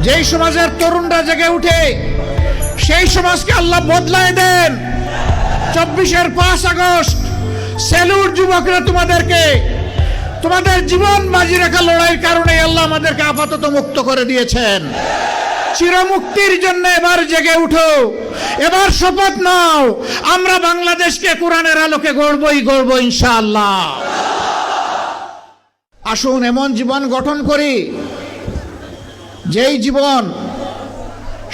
যেই সমাজের তরুণরা জেগে উঠে সেই সমাজকে আল্লাহ বদলায় দেন। 24-এর 5 আগস্ট স্যালুট যুবকরা, তোমাদেরকে তোমাদের জীবন বাজি রাখা লড়াইয়ের কারণে আল্লাহ আমাদেরকে আপাতত মুক্ত করে দিয়েছেন। চিরমুক্তির জন্য এবার জেগে উঠো, এবার শপথ নাও, আমরা বাংলাদেশকে কোরআনের আলোকে গড়বই গড়ব ইনশাআল্লাহ। আসুন এমন জীবন গঠন করি যেই জীবন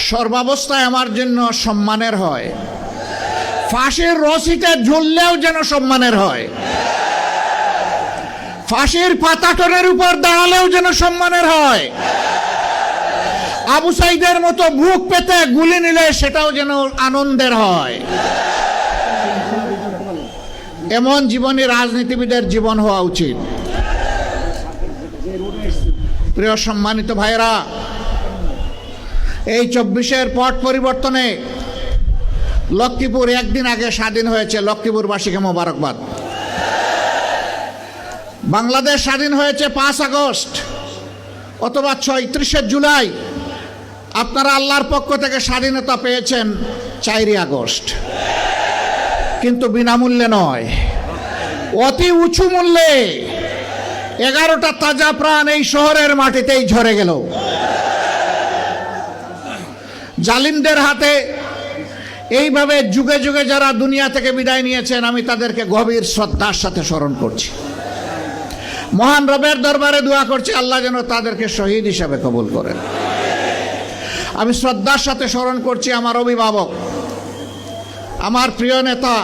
সর্বাবস্থায় আমার জন্য সম্মানের হয়, ফাঁসির রশিতে ঝুললেও যেন সম্মানের হয়, ফাঁসির পাতাটনের উপর দাঁড়ালেও যেন সম্মানের হয়, আবু সাইদের মতো বুক পেতে গুলি নিলে সেটাও যেন আনন্দের হয়। এমন জীবনই রাজনীতিবিদের জীবন হওয়া উচিত। প্রিয় সম্মানিত ভাইরা, এই 24-এর পট পরিবর্তনে লক্ষ্মীপুর একদিন আগে স্বাধীন হয়েছে। লক্ষ্মীপুরবাসীকে মোবারকবাদ। বাংলাদেশ স্বাধীন হয়েছে 5 আগস্ট অথবা 30 জুলাই। আপনারা আল্লাহর পক্ষ থেকে স্বাধীনতা পেয়েছেন 4 আগস্ট, কিন্তু বিনামূল্যে নয়, অতি উঁচু মূল্যে। 11টা তাজা প্রাণ এই শহরের মাটিতেই ঝরে গেল। জালিমদের হাতে এইভাবে যুগে যুগে যারা দুনিয়া থেকে বিদায় নিয়েছেন, আমি তাদেরকে গভীর শ্রদ্ধার সাথে স্মরণ করছি। মহান রবের দরবারে দোয়া করছি আল্লাহ যেন তাদেরকে শহীদ হিসাবে কবুল করেন। আমি শ্রদ্ধার সাথে স্মরণ করছি আমার অভিভাবক, আমার প্রিয় নেতা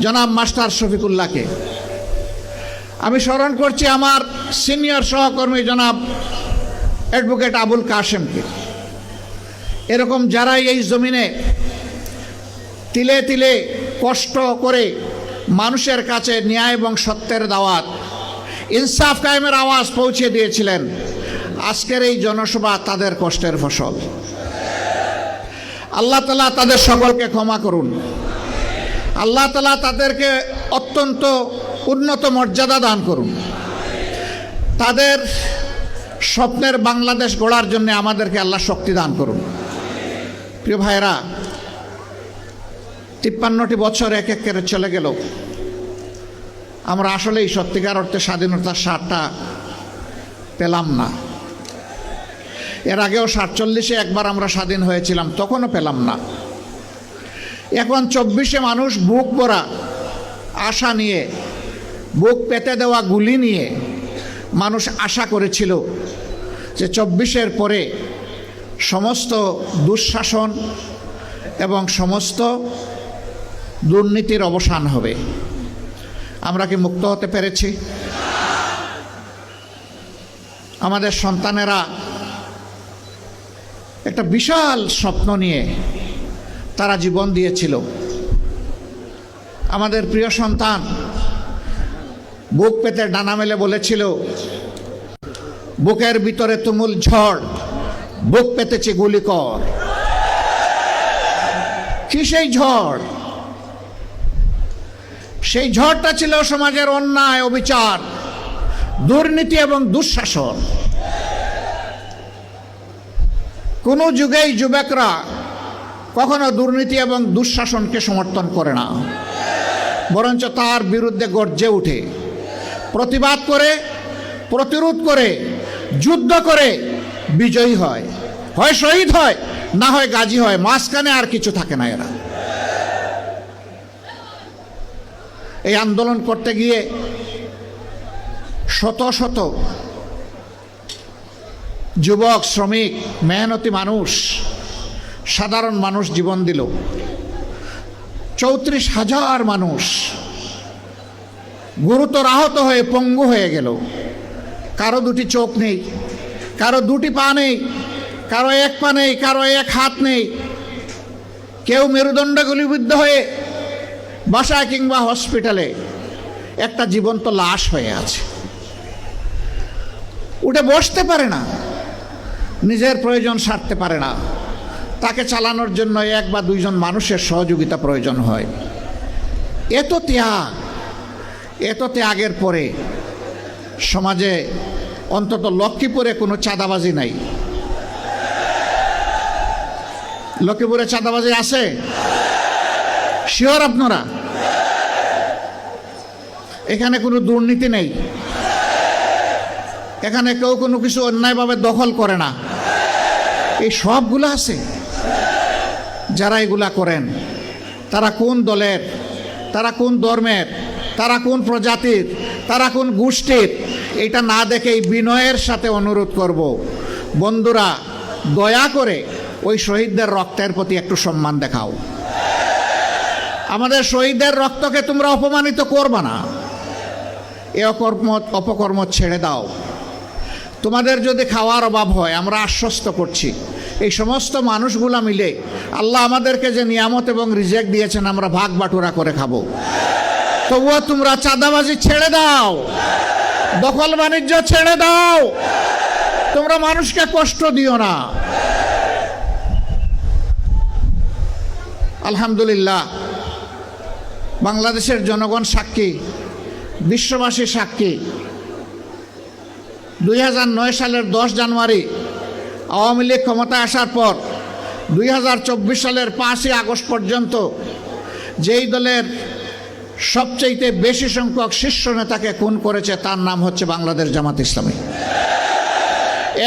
জনাব মাস্টার শফিকুল্লাহকে। আমি স্মরণ করছি আমার সিনিয়র সহকর্মী জনাব অ্যাডভোকেট আবুল কাশেমকে। এরকম যারাই এই জমিনে তিলে তিলে কষ্ট করে মানুষের কাছে ন্যায় এবং সত্যের দাওয়াত, ইনসাফ কায়েমের আওয়াজ পৌঁছে দিয়েছিলেন, আজকের এই জনসভা তাদের কষ্টের ফসল। আল্লাহ তাআলা তাদের সকলকে ক্ষমা করুন। আল্লাহ তাআলা তাদেরকে অত্যন্ত উন্নত মর্যাদা দান করুন। তাদের স্বপ্নের বাংলাদেশ গড়ার জন্য আমাদেরকে আল্লাহ শক্তি দান করুন। প্রিয় ভাইরা, 53টি বছর এক এক করে চলে গেল। আমরা আসলেই সত্যিকার অর্থে স্বাধীনতার স্বাদটা পেলাম না। এর আগেও 47-এ একবার আমরা স্বাধীন হয়েছিলাম, তখনও পেলাম না। এখন 24-এ মানুষ বুক ভরা আশা নিয়ে, বুক পেতে দেওয়া গুলি নিয়ে মানুষ আশা করেছিল যে 24-এর পরে সমস্ত দুঃশাসন এবং সমস্ত দুর্নীতির অবসান হবে। আমরা কি মুক্ত হতে পেরেছি? আমাদের সন্তানেরা একটা বিশাল স্বপ্ন নিয়ে তারা জীবন দিয়েছিল। আমাদের প্রিয় সন্তান বুক পেতে ডানা মেলে বলেছিল, বুকের ভিতরে তুমুল ঝড়, বুক পেতেছে গুলি কর। কি সেই ঝড়? সেই ঝড়টা ছিল সমাজের অন্যায়, অবিচার, দুর্নীতি এবং দুঃশাসন। কোন যুগেই যুবকরা কখনো দুর্নীতি এবং দুঃশাসনকে সমর্থন করে না, বরঞ্চ তার বিরুদ্ধে গর্জে উঠে, প্রতিবাদ করে, প্রতিরোধ করে, যুদ্ধ করে বিজয়ী হয়, হয় শহীদ হয়, না হয় গাজী হয়। মাঝখানে আর কিছু থাকে না। এরা এই আন্দোলন করতে গিয়ে শত শত যুবক, শ্রমিক, মেহনতি মানুষ, সাধারণ মানুষ জীবন দিল। 34,000 মানুষ গুরুতর আহত হয়ে পঙ্গু হয়ে গেল। কারো 2টি চোখ নেই, কারো 2টি পা নেই, কারো 1 পা নেই, কারো 1 হাত নেই। কেউ মেরুদণ্ড গুলিবিদ্ধ হয়ে বাসায় কিংবা হসপিটালে একটা জীবন্ত লাশ হয়ে আছে। উঠে বসতে পারে না, নিজের প্রয়োজন সারতে পারে না। তাকে চালানোর জন্য 1 বা 2 জন মানুষের সহযোগিতা প্রয়োজন হয়। এত ত্যাগের পরে সমাজে অন্তত লক্ষ্মীপুরে কোনো চাঁদাবাজি নাই, লক্ষ্মীপুরে চাঁদাবাজি আছে? শিওর আপনারা? এখানে কোনো দুর্নীতি নেই, এখানে কেউ কোনো কিছু অন্যায়ভাবে দখল করে না, এই সবগুলো আছে। যারা এগুলা করেন তারা কোন দলের, তারা কোন ধর্মের, তারা কোন প্রজাতির, তারা কোন গোষ্ঠীর, এটা না দেখে বিনয়ের সাথে অনুরোধ করব, বন্ধুরা দয়া করে ওই শহীদদের রক্তের প্রতি একটু সম্মান দেখাও। আমাদের শহীদদের রক্তকে তোমরা অপমানিত করবে না, এ অপকর্ম ছেড়ে দাও। তোমাদের যদি খাওয়ার অভাব হয়, আমরা আশ্বস্ত করছি এই সমস্ত মানুষগুলা মিলে আল্লাহ আমাদেরকে যে নিয়ামত এবং রিজেক দিয়েছেন আমরা ভাগ বাটুরা করে খাবো। তবুও তোমরা চাঁদাবাজি ছেড়ে দাও, দখল বাণিজ্য ছেড়ে দাও, তোমরা মানুষকে কষ্ট দিও না। আলহামদুলিল্লাহ, বাংলাদেশের জনগণ সাক্ষী, বিশ্ববাসী সাক্ষী। 2009 সালের 10 জানুয়ারি আওয়ামী লীগ ক্ষমতায় আসার পর 2024 সালের 5ই আগস্ট পর্যন্ত যেই দলের সবচেয়ে বেশি সংখ্যক শীর্ষ নেতাকে খুন করেছে তার নাম হচ্ছে বাংলাদেশ জামাত ইসলামী।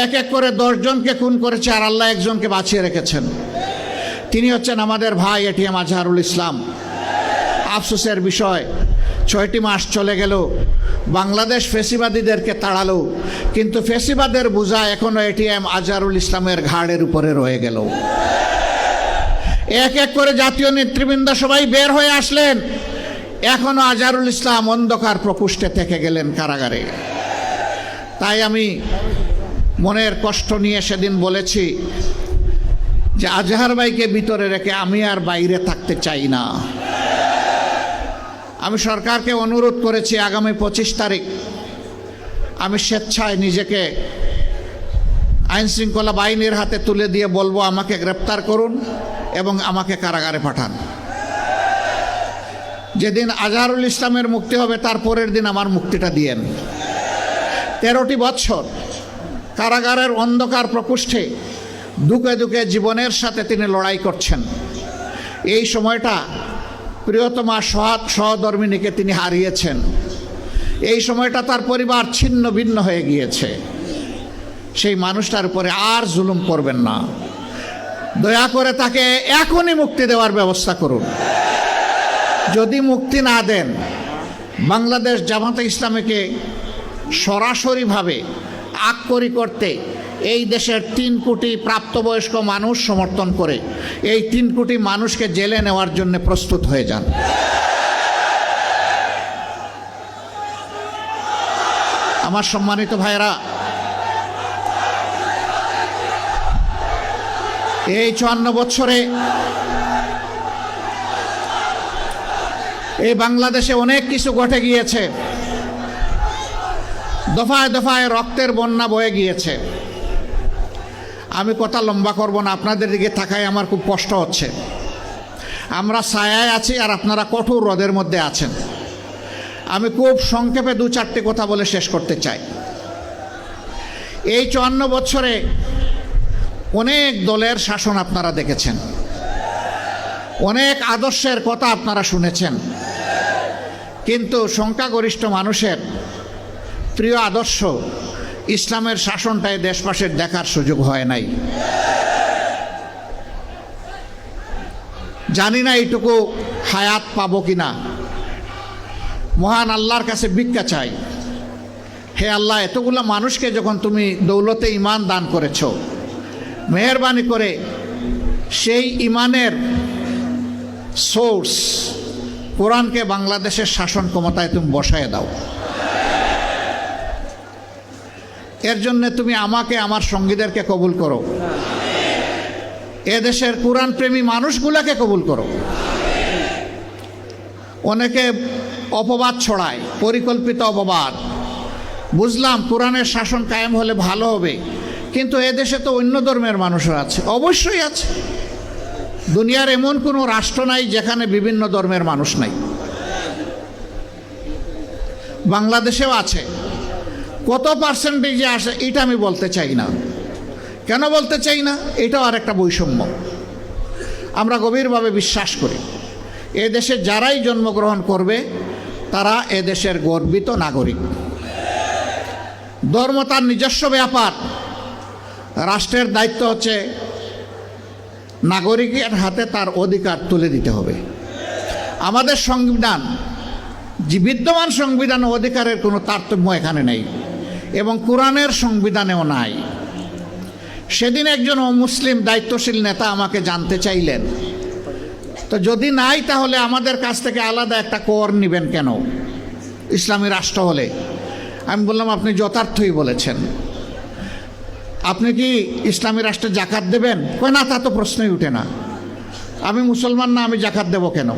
এক এক করে 10 জনকে খুন করেছে, আর আল্লাহ একজনকে বাঁচিয়ে রেখেছেন। তিনি হচ্ছেন আমাদের ভাই এটিএম আজহারুল ইসলাম। আফসোসের বিষয়, 6টি মাস চলে গেল, বাংলাদেশ ফেসিবাদীদেরকে তাড়ালো, কিন্তু ফেসিবাদের বোঝা এখনো এটিএম আজহারুল ইসলামের ঘাড়ের উপরে রয়ে গেল। এক এক করে জাতীয় নেতৃবৃন্দ সবাই বের হয়ে আসলেন, এখনো আজহারুল ইসলাম অন্ধকার প্রকোষ্ঠে থেকে গেলেন কারাগারে। তাই আমি মনের কষ্ট নিয়ে সেদিন বলেছি যে আজহার ভাইকে ভিতরে রেখে আমি আর বাইরে থাকতে চাই না। আমি সরকারকে অনুরোধ করেছি আগামী 25 তারিখ আমি স্বেচ্ছায় নিজেকে আইন শৃঙ্খলা বাহিনীর হাতে তুলে দিয়ে বলবো আমাকে গ্রেপ্তার করুন এবং আমাকে কারাগারে পাঠান। যেদিন আজহারুল ইসলামের মুক্তি হবে তার পরের দিন আমার মুক্তিটা দিয়েন। 13টি বছর কারাগারের অন্ধকার প্রকোষ্ঠে দুঃখে দুঃখে জীবনের সাথে তিনি লড়াই করছেন। এই সময়টা প্রিয়তমা সহধর্মিণীকে তিনি হারিয়েছেন। এই সময়টা তার পরিবার ছিন্ন ভিন্ন হয়ে গিয়েছে। সেই মানুষটার উপরে আর জুলুম করবেন না, দয়া করে তাকে এখনই মুক্তি দেওয়ার ব্যবস্থা করুন। যদি মুক্তি না দেন, বাংলাদেশ জামাতে ইসলামীকে সরাসরিভাবে আক্ষরি করতে এই দেশের 3 কোটি প্রাপ্তবয়স্ক মানুষ সমর্থন করে এই 3 কোটি মানুষকে জেলে নেওয়ার জন্য প্রস্তুত হয়ে যান। আমার সম্মানিত ভাইরা, এই 54 বছরে এই বাংলাদেশে অনেক কিছু ঘটে গিয়েছে। দফায় দফায় রক্তের বন্যা বয়ে গিয়েছে। আমি কথা লম্বা করব না, আপনাদের দিকে তাকায় আমার খুব কষ্ট হচ্ছে। আমরা ছায়ায় আছি আর আপনারা কঠোর রোদের মধ্যে আছেন। আমি খুব সংক্ষেপে 2-4টি কথা বলে শেষ করতে চাই। এই 54 বছরে অনেক দলের শাসন আপনারা দেখেছেন, অনেক আদর্শের কথা আপনারা শুনেছেন, কিন্তু সংখ্যাগরিষ্ঠ মানুষের প্রিয় আদর্শ ইসলামের শাসনটাই দেশবাসীর দেখার সুযোগ হয় নাই। জানি না এইটুকু হায়াত পাবো কিনা। মহান আল্লাহর কাছে ভিক্ষা চাই, হে আল্লাহ, এতগুলো মানুষকে যখন তুমি দৌলতে ঈমান দান করেছ, মেহেরবানি করে সেই ঈমানের সোর্স কোরআনকে বাংলাদেশের শাসন ক্ষমতায় তুমি বসায় দাও। এর জন্য তুমি আমাকে, আমার সঙ্গীদেরকে কবুল করো, এদেশের কোরআন প্রেমী মানুষগুলাকে কবুল করো। অনেকে অপবাদ ছড়ায়, পরিকল্পিত অপবাদ। বুঝলাম কোরআনের শাসন কায়েম হলে ভালো হবে, কিন্তু এদেশে তো অন্য ধর্মের মানুষরা আছে। অবশ্যই আছে, দুনিয়ার এমন কোনো রাষ্ট্র নাই যেখানে বিভিন্ন ধর্মের মানুষ নাই। বাংলাদেশেও আছে। কত পার্সেন্টেজে আসে এটা আমি বলতে চাই না। কেন বলতে চাই না? এটাও আর একটা বৈষম্য। আমরা গভীরভাবে বিশ্বাস করি এ দেশে যারাই জন্মগ্রহণ করবে তারা এ দেশের গর্বিত নাগরিক। ধর্ম তার নিজস্ব ব্যাপার, রাষ্ট্রের দায়িত্ব হচ্ছে নাগরিকের হাতে তার অধিকার তুলে দিতে হবে। আমাদের সংবিধান, যে বিদ্যমান সংবিধান, অধিকারের কোনো তারতম্য এখানে নেই এবং কোরআনের সংবিধানেও নাই। সেদিন একজন অমুসলিম দায়িত্বশীল নেতা আমাকে জানতে চাইলেন, তো যদি নাই তাহলে আমাদের কাছ থেকে আলাদা একটা কর নেবেন কেন ইসলামী রাষ্ট্র হলে? আমি বললাম, আপনি যথার্থই বলেছেন। আপনি কি ইসলামী রাষ্ট্রে জাকাত দেবেন? কই না, তা তো প্রশ্নই উঠে না। আমি মুসলমান না, আমি জাকাত দেবো কেন?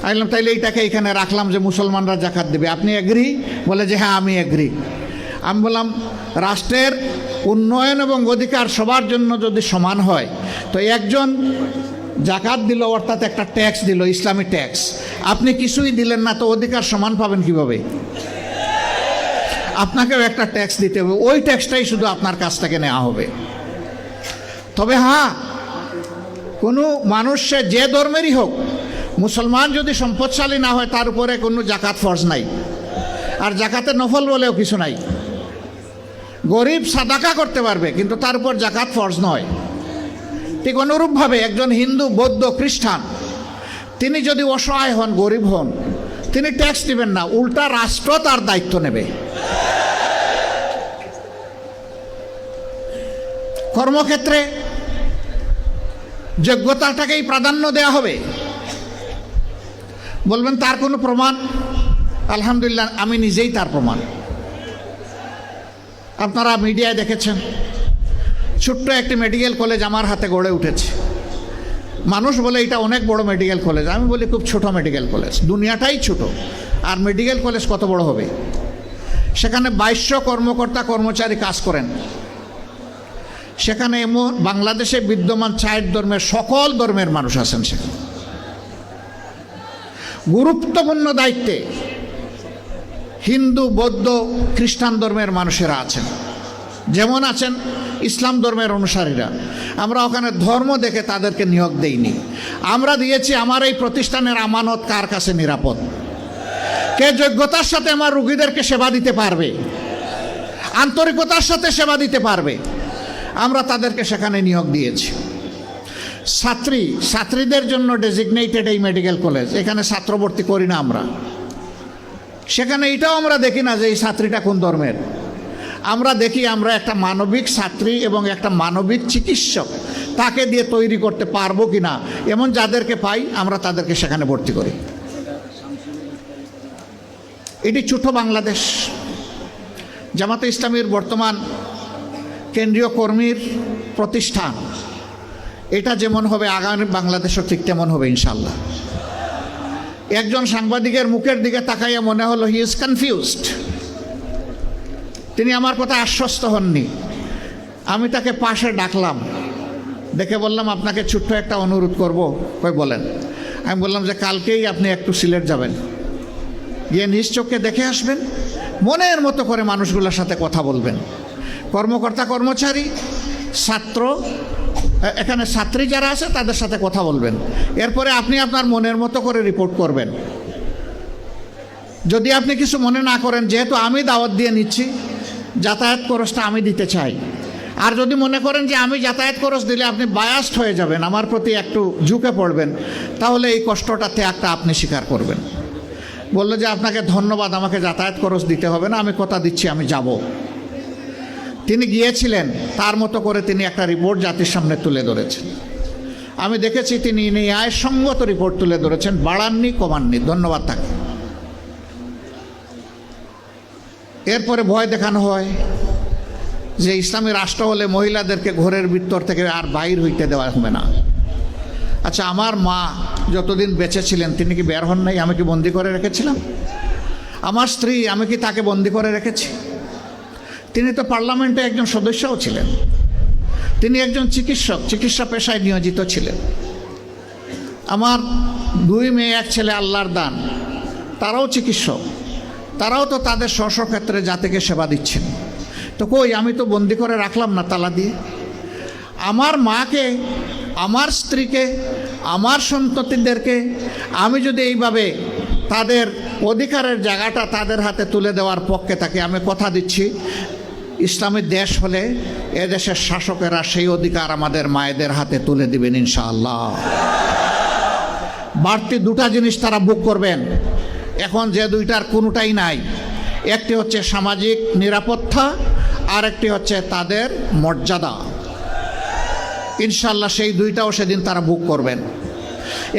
আমি বললাম, তাইলে এইটাকে এখানে রাখলাম যে মুসলমানরা জাকাত দেবে, আপনি এগ্রি? বলে যে হ্যাঁ আমি এগ্রি। আমি বললাম, রাষ্ট্রের উন্নয়ন এবং অধিকার সবার জন্য যদি সমান হয়, তো একজন জাকাত দিল অর্থাৎ একটা ট্যাক্স দিল, ইসলামী ট্যাক্স, আপনি কিছুই দিলেন না, তো অধিকার সমান পাবেন কিভাবে? আপনাকেও একটা ট্যাক্স দিতে হবে, ওই ট্যাক্সটাই শুধু আপনার কাছ থেকে নেওয়া হবে। তবে হ্যাঁ, কোনো মানুষ সে যে ধর্মেরই হোক, মুসলমান যদি সম্পদশালী না হয় তার উপরে কোনো জাকাত ফরজ নাই, আর জাকাতের নফল বলেও কিছু নাই। গরিব সাদাকা করতে পারবে কিন্তু তার উপর জাকাত ফরজ নয়। ঠিক অনুরূপভাবে একজন হিন্দু, বৌদ্ধ, খ্রিস্টান তিনি যদি অসহায় হন, গরিব হন, তিনি ট্যাক্স দিবেন না, উল্টা রাষ্ট্র তার দায়িত্ব নেবে। কর্মক্ষেত্রে যোগ্যতাটাকেই প্রাধান্য দেওয়া হবে। বলবেন তার কোনো প্রমাণ? আলহামদুলিল্লাহ, আমি নিজেই তার প্রমাণ। আপনারা মিডিয়ায় দেখেছেন, ছোট্ট একটি মেডিকেল কলেজ আমার হাতে গড়ে উঠেছে। মানুষ বলে এটা অনেক বড় মেডিকেল কলেজ, আমি বলি খুব ছোট মেডিকেল কলেজ। দুনিয়াটাই ছোট, আর মেডিকেল কলেজ কত বড় হবে? সেখানে 2200 কর্মকর্তা কর্মচারী কাজ করেন। সেখানে বাংলাদেশে বিদ্যমান 4 ধর্মের, সকল ধর্মের মানুষ আছেন সেখানে। গুরুত্বপূর্ণ দায়িত্বে হিন্দু, বৌদ্ধ, খ্রিস্টান ধর্মের মানুষেরা আছেন, যেমন আছেন ইসলাম ধর্মের অনুসারীরা। আমরা ওখানে ধর্ম দেখে তাদেরকে নিয়োগ দেইনি, আমরা দিয়েছি আমার এই প্রতিষ্ঠানের আমানত কার কাছে নিরাপদ, কে যোগ্যতার সাথে আমার রোগীদেরকে সেবা দিতে পারবে, আন্তরিকতার সাথে সেবা দিতে পারবে, আমরা তাদেরকে সেখানে নিয়োগ দিয়েছি। ছাত্রীদের জন্য ডেজিগনেটেড এই মেডিকেল কলেজ, এখানে ছাত্র ভর্তি করি না আমরা। সেখানে এটাও আমরা দেখি না যে এই ছাত্রীটা কোন ধর্মের, আমরা দেখি আমরা একটা মানবিক ছাত্রী এবং একটা মানবিক চিকিৎসক তাকে দিয়ে তৈরি করতে পারবো কিনা, এমন যাদেরকে পাই আমরা তাদেরকে সেখানে ভর্তি করি। এটি ছোট বাংলাদেশ। জামাতে ইসলামীর বর্তমান কেন্দ্রীয় কর্মীর প্রতিষ্ঠান, এটা যেমন হবে আগামী বাংলাদেশও ঠিক তেমন হবে ইনশাল্লাহ। একজন সাংবাদিকের মুখের দিকে তাকাইয়া মনে হলো হি ইজ কনফিউজড, তিনি আমার কথা আশ্বস্ত হননি। আমি তাকে পাশে ডাকলাম, দেখে বললাম, আপনাকে ছোট্ট একটা অনুরোধ করব। কই বলেন? আমি বললাম যে কালকেই আপনি একটু সিলেট যাবেন, গিয়ে নিজ চোখে দেখে আসবেন, মনের মতো করে মানুষগুলোর সাথে কথা বলবেন, কর্মকর্তা কর্মচারী, ছাত্র, এখানে ছাত্রী যারা আছে তাদের সাথে কথা বলবেন। এরপরে আপনি আপনার মনের মতো করে রিপোর্ট করবেন। যদি আপনি কিছু মনে না করেন, যেহেতু আমি দাওয়াত দিয়ে নিচ্ছি, যাতায়াত খরচটা আমি দিতে চাই। আর যদি মনে করেন যে আমি যাতায়াত খরচ দিলে আপনি বায়াসড হয়ে যাবেন, আমার প্রতি একটু ঝুঁকে পড়বেন, তাহলে এই কষ্টটা ত্যাগটা আপনি স্বীকার করবেন। বললো যে আপনাকে ধন্যবাদ, আমাকে যাতায়াত খরচ দিতে হবে না, আমি কথা দিচ্ছি আমি যাব। তিনি গিয়েছিলেন, তার মতো করে তিনি একটা রিপোর্ট জাতির সামনে তুলে ধরেছেন। আমি দেখেছি তিনি ন্যায়সঙ্গত রিপোর্ট তুলে ধরেছেন, বাড়াননি কমাননি, ধন্যবাদ তাকে। এরপরে ভয় দেখানো হয় যে ইসলামী রাষ্ট্র হলে মহিলাদেরকে ঘরের ভিতর থেকে আর বাইর হইতে দেওয়া হবে না। আচ্ছা, আমার মা যতদিন বেঁচে ছিলেন তিনি কি বের হন নাই? আমি কি বন্দি করে রেখেছিলাম? আমার স্ত্রী, আমি কি তাকে বন্দি করে রেখেছি? তিনি তো পার্লামেন্টে একজন সদস্যও ছিলেন, তিনি একজন চিকিৎসক, চিকিৎসা পেশায় নিয়োজিত ছিলেন। আমার 2 মেয়ে 1 ছেলে আল্লাহর দান, তারাও চিকিৎসক, তারাও তো তাদের স্ব ক্ষেত্রে জাতিকে সেবা দিচ্ছেন। তো কই, আমি তো বন্দি করে রাখলাম না তালা দিয়ে। আমার মাকে, আমার স্ত্রীকে, আমার সন্ততিদেরকে আমি যদি এইভাবে তাদের অধিকারের জায়গাটা তাদের হাতে তুলে দেওয়ার পক্ষে থাকি, আমি কথা দিচ্ছি ইসলামী দেশ হলে এদেশের শাসকেরা সেই অধিকার আমাদের মায়েদের হাতে তুলে দিবেন ইনশাআল্লাহ। বাড়তি দুটা জিনিস তারা ভোগ করবেন, এখন যে দুইটার কোনোটাই নাই। একটি হচ্ছে সামাজিক নিরাপত্তা, আর একটি হচ্ছে তাদের মর্যাদা। ইনশাআল্লাহ সেই দুইটাও সেদিন তারা ভোগ করবেন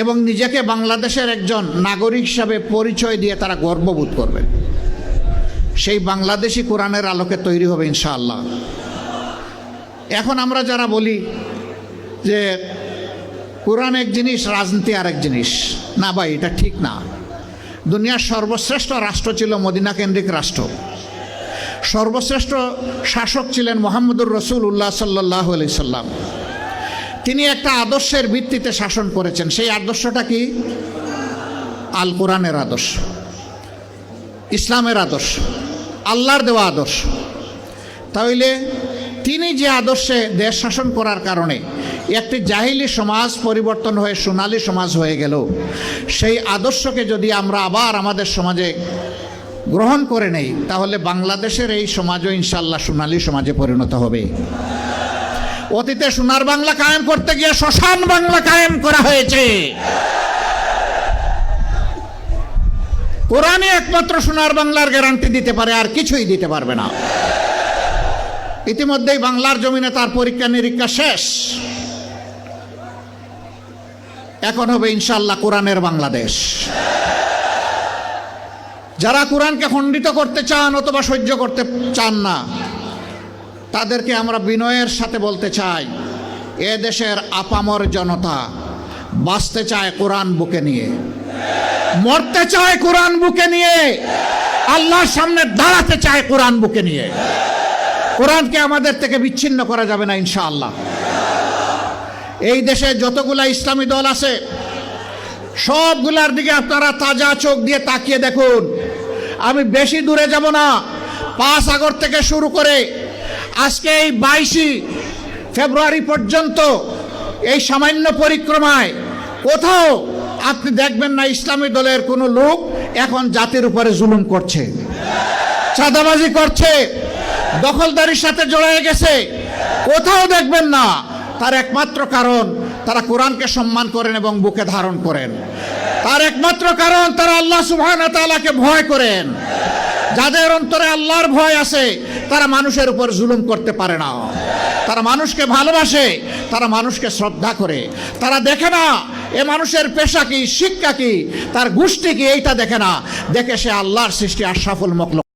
এবং নিজেকে বাংলাদেশের একজন নাগরিক হিসাবে পরিচয় দিয়ে তারা গর্ববোধ করবেন। সেই বাংলাদেশি কোরআনের আলোকে তৈরি হবে ইনশাআল্লাহ। এখন আমরা যারা বলি যে কোরআন এক জিনিস, রাজনীতি আর এক জিনিস, না ভাই, এটা ঠিক না। দুনিয়ার সর্বশ্রেষ্ঠ রাষ্ট্র ছিল মদিনা কেন্দ্রিক রাষ্ট্র। সর্বশ্রেষ্ঠ শাসক ছিলেন মুহাম্মদুর রাসূলুল্লাহ সাল্লাল্লাহু আলাইহি সাল্লাম। তিনি একটা আদর্শের ভিত্তিতে শাসন করেছেন। সেই আদর্শটা কি? আল কোরআনের আদর্শ, ইসলামের আদর্শ, আল্লাহর দেওয়া আদর্শ। তাহলে তিনি যে আদর্শে দেশ শাসন করার কারণে একটি জাহিলি সমাজ পরিবর্তন হয়ে সোনালী সমাজ হয়ে গেল, সেই আদর্শকে যদি আমরা আবার আমাদের সমাজে গ্রহণ করে নেই, তাহলে বাংলাদেশের এই সমাজও ইনশাআল্লাহ সোনালী সমাজে পরিণত হবে। অতীতে সোনার বাংলা কায়েম করতে গিয়ে শ্মশান বাংলা কায়েম করা হয়েছে। কোরআনই একমাত্র সোনার বাংলার গ্যারান্টি দিতে পারে, আর কিছুই দিতে পারবে না। ইতিমধ্যেই বাংলার জমিনে তার পরীক্ষা নিরীক্ষা শেষ। এখন হবে ইনশাআল্লাহ কোরআনের বাংলাদেশ। যারা কোরআনকে খণ্ডিত করতে চান অথবা সহ্য করতে চান না, তাদেরকে আমরা বিনয়ের সাথে বলতে চাই, এ দেশের আপামর জনতা বাঁচতে চায় কোরআন বুকে নিয়ে, মরতে চায় কোরআন বুকে নিয়ে, আল্লাহর সামনে দাঁড়াতে চায় কোরআন বুকে নিয়ে। কোরআনকে আমাদের থেকে বিচ্ছিন্ন করা যাবে না ইনশাআল্লাহ। এই দেশে যতগুলা ইসলামী দল আছে, সবগুলার দিকে আপনারা তাজা চোখ দিয়ে তাকিয়ে দেখুন। আমি বেশি দূরে যাব না। 5 আগস্ট থেকে শুরু করে আজকে এই 22 ফেব্রুয়ারি পর্যন্ত এই সামান্য পরিক্রমায় কোথাও আপনি দেখবেন না ইসলামী দলের কোনো লোক এখন জাতির উপরে জুলুম করছে, চাঁদাবাজি করছে, দখলদারির সাথে জড়িয়ে গেছে। কোথাও দেখবেন না। তার একমাত্র কারণ তারা কোরআনকে সম্মান করেন এবং বুকে ধারণ করেন। তার একমাত্র কারণ তারা আল্লাহ সুবহানাহু ওয়া তাআলাকে ভয় করেন। যাদের অন্তরে আল্লাহর ভয় আছে, তারা মানুষের উপর জুলুম করতে পারে না। তারা মানুষকে ভালোবাসে, তারা মানুষকে শ্রদ্ধা করে। তারা দেখে না এ মানুষের পেশা কি, শিক্ষা কি, তার গোষ্ঠী কি, এইটা দেখে না। দেখে সে আল্লাহর সৃষ্টি আশরাফুল মাখলুক।